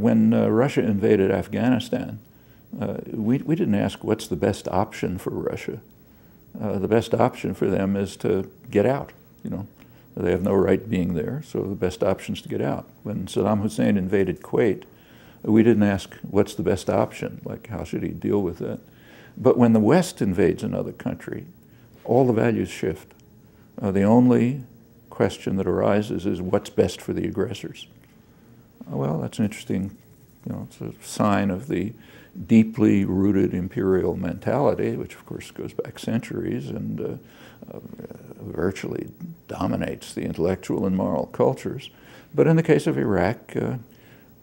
When Russia invaded Afghanistan, we didn't ask what's the best option for Russia. The best option for them is to get out, you know. They have no right being there, so the best option is to get out. When Saddam Hussein invaded Kuwait, we didn't ask what's the best option, like how should he deal with that. But when the West invades another country, all the values shift. The only question that arises is what's best for the aggressors. Well, that's an interesting, you know, it's a sign of the deeply rooted imperial mentality, which of course goes back centuries and virtually dominates the intellectual and moral cultures. But in the case of Iraq,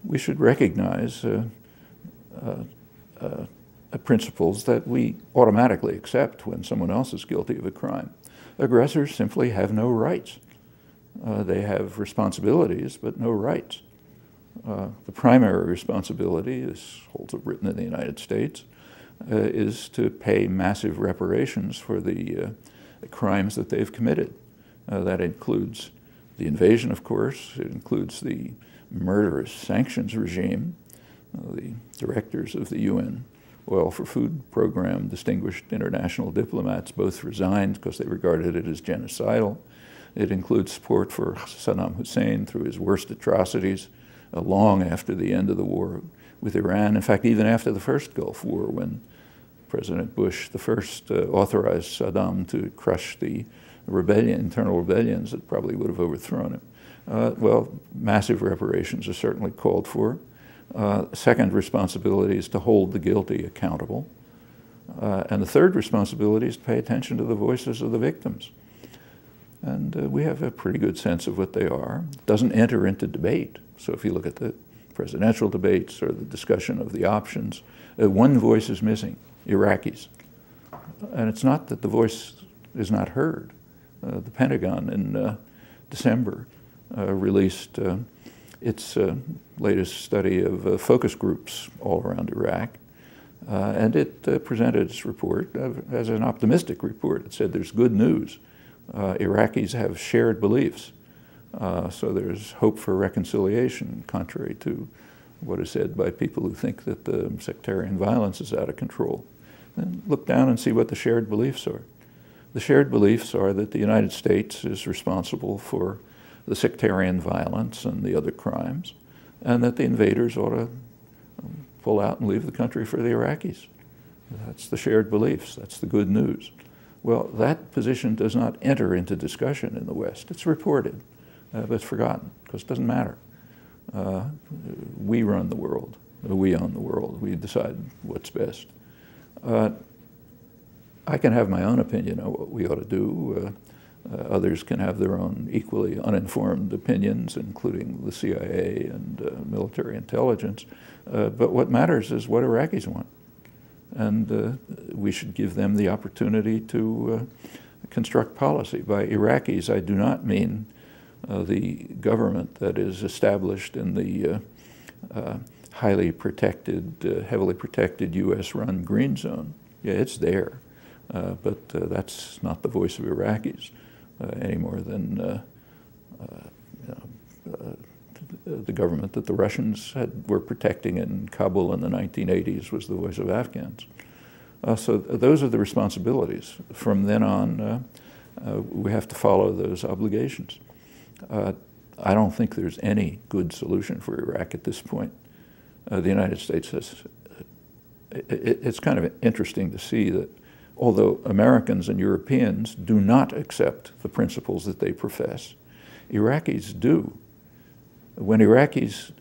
we should recognize principles that we automatically accept when someone else is guilty of a crime. Aggressors simply have no rights. They have responsibilities, but no rights. The primary responsibility, as holds up written in the United States, is to pay massive reparations for the crimes that they've committed. That includes the invasion, of course. It includes the murderous sanctions regime. The directors of the UN Oil for Food program, distinguished international diplomats, both resigned because they regarded it as genocidal. It includes support for Saddam Hussein through his worst atrocities, long after the end of the war with Iran. In fact, even after the first Gulf War, when President Bush the first authorized Saddam to crush the rebellion, internal rebellions that probably would have overthrown him. Well, massive reparations are certainly called for. Second responsibility is to hold the guilty accountable. And the third responsibility is to pay attention to the voices of the victims. And we have a pretty good sense of what they are. It doesn't enter into debate. So if you look at the presidential debates or the discussion of the options, one voice is missing, Iraqis. And it's not that the voice is not heard. The Pentagon in December released its latest study of focus groups all around Iraq. And it presented its report as an optimistic report. It said there's good news. Iraqis have shared beliefs. So there's hope for reconciliation, contrary to what is said by people who think that the sectarian violence is out of control. Then look down and see what the shared beliefs are. The shared beliefs are that the United States is responsible for the sectarian violence and the other crimes, and that the invaders ought to pull out and leave the country for the Iraqis. That's the shared beliefs. That's the good news. Well, that position does not enter into discussion in the West. It's reported, but it's forgotten, because it doesn't matter. We run the world. We own the world. We decide what's best. I can have my own opinion on what we ought to do. Others can have their own equally uninformed opinions, including the CIA and military intelligence. But what matters is what Iraqis want. And we should give them the opportunity to construct policy. By Iraqis, I do not mean the government that is established in the highly protected, heavily protected U.S.-run green zone. Yeah, it's there, but that's not the voice of Iraqis any more than the government that the Russians were protecting in Kabul in the 1980s was the voice of Afghans. So those are the responsibilities. From then on, we have to follow those obligations. I don't think there's any good solution for Iraq at this point. The United States has, it's kind of interesting to see that although Americans and Europeans do not accept the principles that they profess, Iraqis do. When Iraqis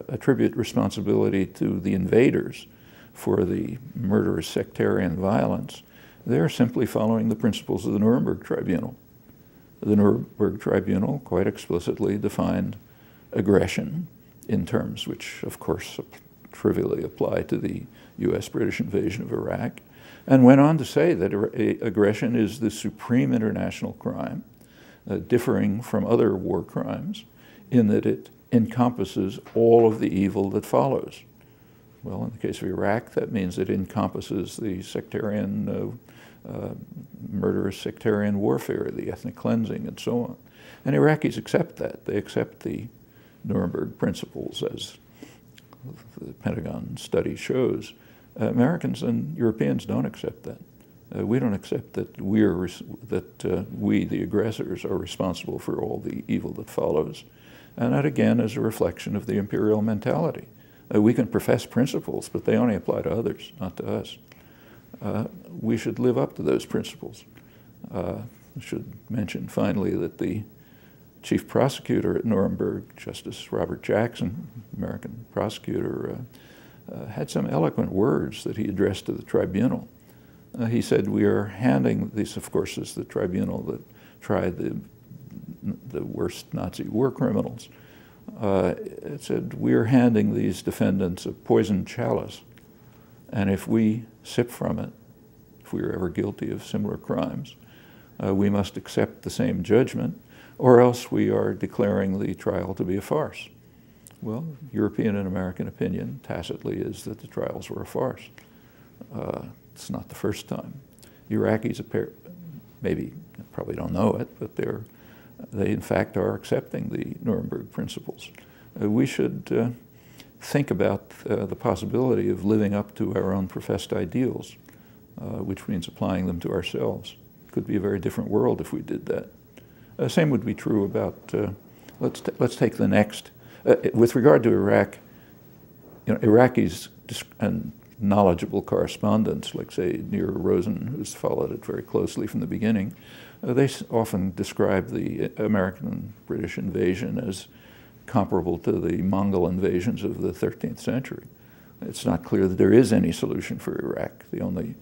attribute responsibility to the invaders for the murderous sectarian violence, they're simply following the principles of the Nuremberg Tribunal. The Nuremberg Tribunal quite explicitly defined aggression in terms which, of course, trivially apply to the U.S.-British invasion of Iraq, and went on to say that aggression is the supreme international crime, differing from other war crimes in that it encompasses all of the evil that follows. Well, in the case of Iraq, that means it encompasses the sectarian, murderous sectarian warfare, the ethnic cleansing, and so on. And Iraqis accept that. They accept the Nuremberg principles, as the Pentagon study shows. Americans and Europeans don't accept that. We don't accept that we, the aggressors, are responsible for all the evil that follows. And that, again, is a reflection of the imperial mentality. We can profess principles, but they only apply to others, not to us. We should live up to those principles. I should mention, finally, that the chief prosecutor at Nuremberg, Justice Robert Jackson, American prosecutor, had some eloquent words that he addressed to the tribunal. He said, we are handing, this of course is the tribunal that tried the worst Nazi war criminals. It said, we are handing these defendants a poisoned chalice, and if we sip from it, if we are ever guilty of similar crimes, we must accept the same judgment, or else we are declaring the trial to be a farce. Well, European and American opinion tacitly is that the trials were a farce. It's not the first time. Iraqis maybe probably don't know it, but they in fact are accepting the Nuremberg principles. We should think about the possibility of living up to our own professed ideals, which means applying them to ourselves. It could be a very different world if we did that. Same would be true about, let's take the next. With regard to Iraq, Iraqis and knowledgeable correspondents, like say Nir Rosen, who's followed it very closely from the beginning, they often describe the American-British invasion as comparable to the Mongol invasions of the 13th century. It's not clear that there is any solution for Iraq. The only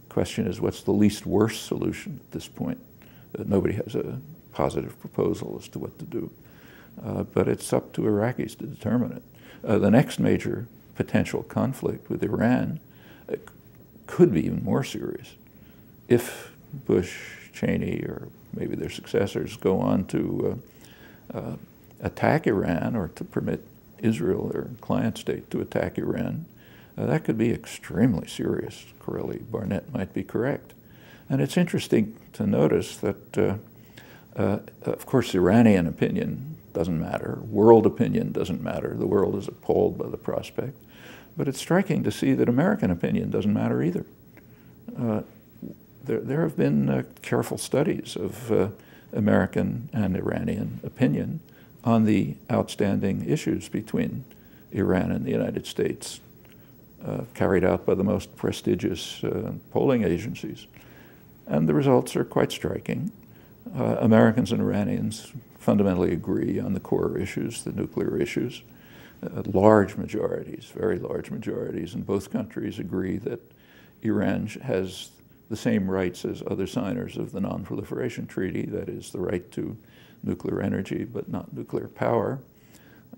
question is what's the least worst solution at this point. Nobody has a positive proposal as to what to do. But it's up to Iraqis to determine it. The next major potential conflict with Iran could be even more serious. If Bush, Cheney, or maybe their successors go on to attack Iran or to permit Israel, their client state, to attack Iran, that could be extremely serious. Corelli Barnett might be correct. And it's interesting to notice that, of course, Iranian opinion doesn't matter. World opinion doesn't matter. The world is appalled by the prospect. But it's striking to see that American opinion doesn't matter either. There have been careful studies of American and Iranian opinion on the outstanding issues between Iran and the United States, carried out by the most prestigious polling agencies. And the results are quite striking. Americans and Iranians fundamentally agree on the core issues, the nuclear issues. Large majorities, very large majorities in both countries agree that Iran has the same rights as other signers of the Non-Proliferation Treaty, that is, the right to nuclear energy but not nuclear power.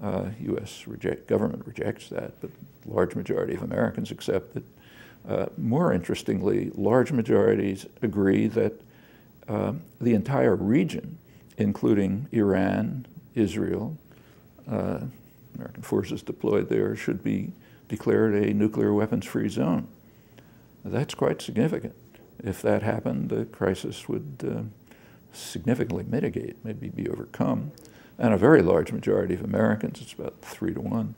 U.S. government rejects that, but large majority of Americans accept it. More interestingly, large majorities agree that the entire region, including Iran, Israel, American forces deployed there, should be declared a nuclear weapons-free zone. That's quite significant. If that happened, the crisis would significantly mitigate, maybe be overcome. And a very large majority of Americans, it's about 3 to 1,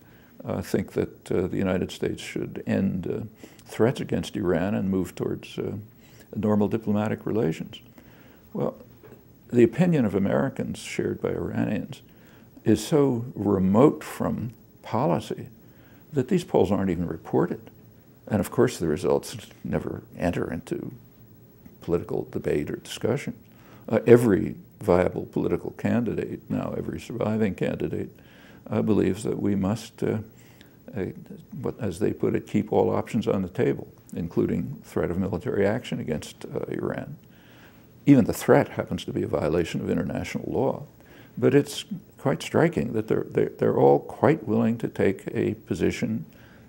think that the United States should end threats against Iran and move towards normal diplomatic relations. Well, the opinion of Americans shared by Iranians is so remote from policy that these polls aren't even reported. And of course the results never enter into political debate or discussion. Every viable political candidate, now every surviving candidate, believes that we must, as they put it, keep all options on the table, including threat of military action against Iran. Even the threat happens to be a violation of international law. But it's quite striking that they're all quite willing to take a position,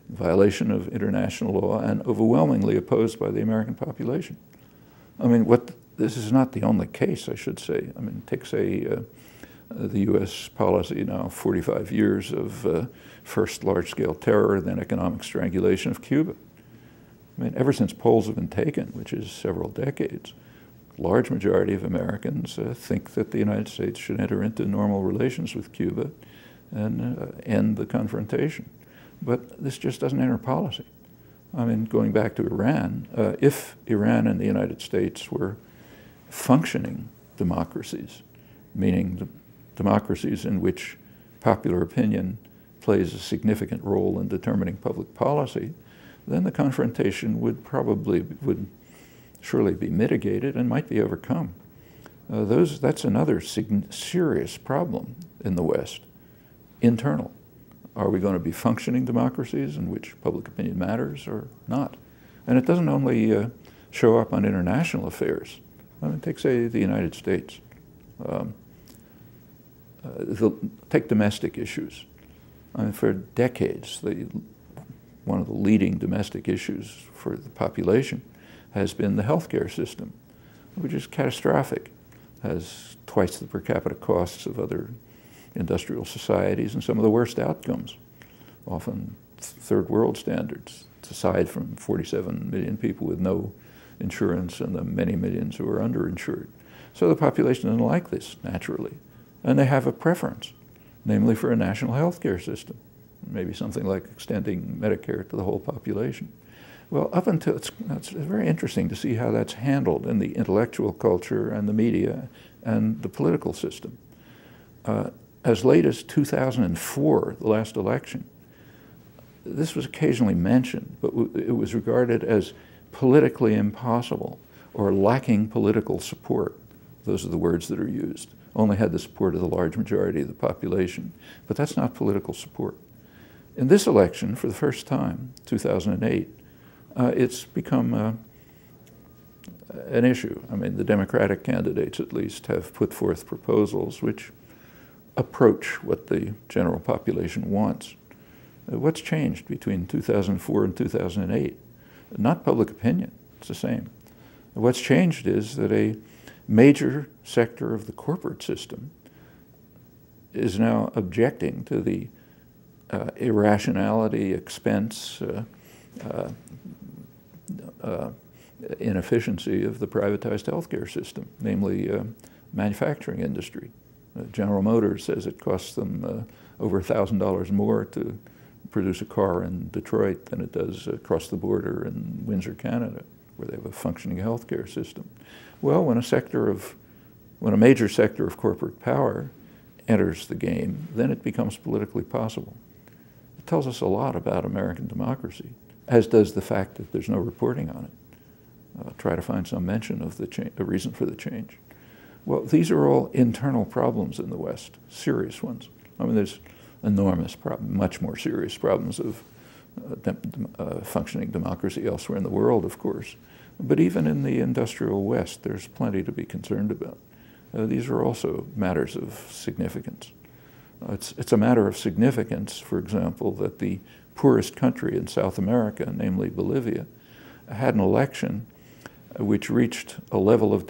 violation of international law, and overwhelmingly opposed by the American population. I mean, this is not the only case, I should say. I mean, take, say, the U.S. policy now, 45 years of first large-scale terror, then economic strangulation of Cuba. I mean, ever since polls have been taken, which is several decades, large majority of Americans think that the United States should enter into normal relations with Cuba and end the confrontation. But this just doesn't enter policy. I mean, going back to Iran, if Iran and the United States were functioning democracies, meaning democracies in which popular opinion plays a significant role in determining public policy, then the confrontation would surely be mitigated and might be overcome. That's another serious problem in the West, internal. Are we going to be functioning democracies in which public opinion matters or not? And it doesn't only show up on international affairs. I mean, take, say, the United States. Take domestic issues. I mean, for decades, one of the leading domestic issues for the population has been the healthcare system, which is catastrophic, has twice the per capita costs of other industrial societies and some of the worst outcomes, often third world standards, aside from 47 million people with no insurance and the many millions who are underinsured. So the population doesn't like this, naturally. And they have a preference, namely for a national health care system, maybe something like extending Medicare to the whole population. Well, up until, it's very interesting to see how that's handled in the intellectual culture and the media and the political system. As late as 2004, the last election, this was occasionally mentioned, but it was regarded as politically impossible or lacking political support. Those are the words that are used. Only had the support of the large majority of the population. But that's not political support. In this election, for the first time, 2008, it's become an issue. I mean, the Democratic candidates, at least, have put forth proposals which approach what the general population wants. What's changed between 2004 and 2008? Not public opinion, it's the same. What's changed is that a major sector of the corporate system is now objecting to the irrationality, expense, inefficiency of the privatized healthcare system, namely manufacturing industry. General Motors says it costs them over $1,000 more to produce a car in Detroit than it does across the border in Windsor, Canada, where they have a functioning healthcare system. Well, when a major sector of corporate power enters the game, then it becomes politically possible. It tells us a lot about American democracy, as does the fact that there's no reporting on it. Try to find some mention of the reason for the change. Well, these are all internal problems in the West, serious ones. I mean, there's enormous problems, much more serious problems of functioning democracy elsewhere in the world, of course. But even in the industrial West, there's plenty to be concerned about. These are also matters of significance. It's a matter of significance, for example, that the poorest country in South America, namely Bolivia, had an election which reached a level of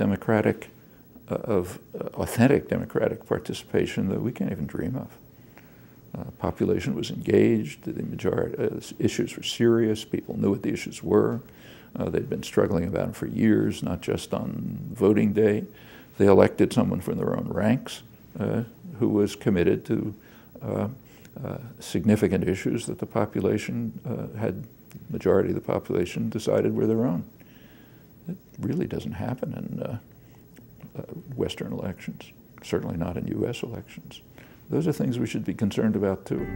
authentic democratic participation that we can't even dream of. Population was engaged, the majority issues were serious, people knew what the issues were. They'd been struggling about them for years, not just on voting day. They elected someone from their own ranks who was committed to significant issues that the population majority of the population decided were their own. It really doesn't happen in Western elections, certainly not in U.S. elections. Those are things we should be concerned about too.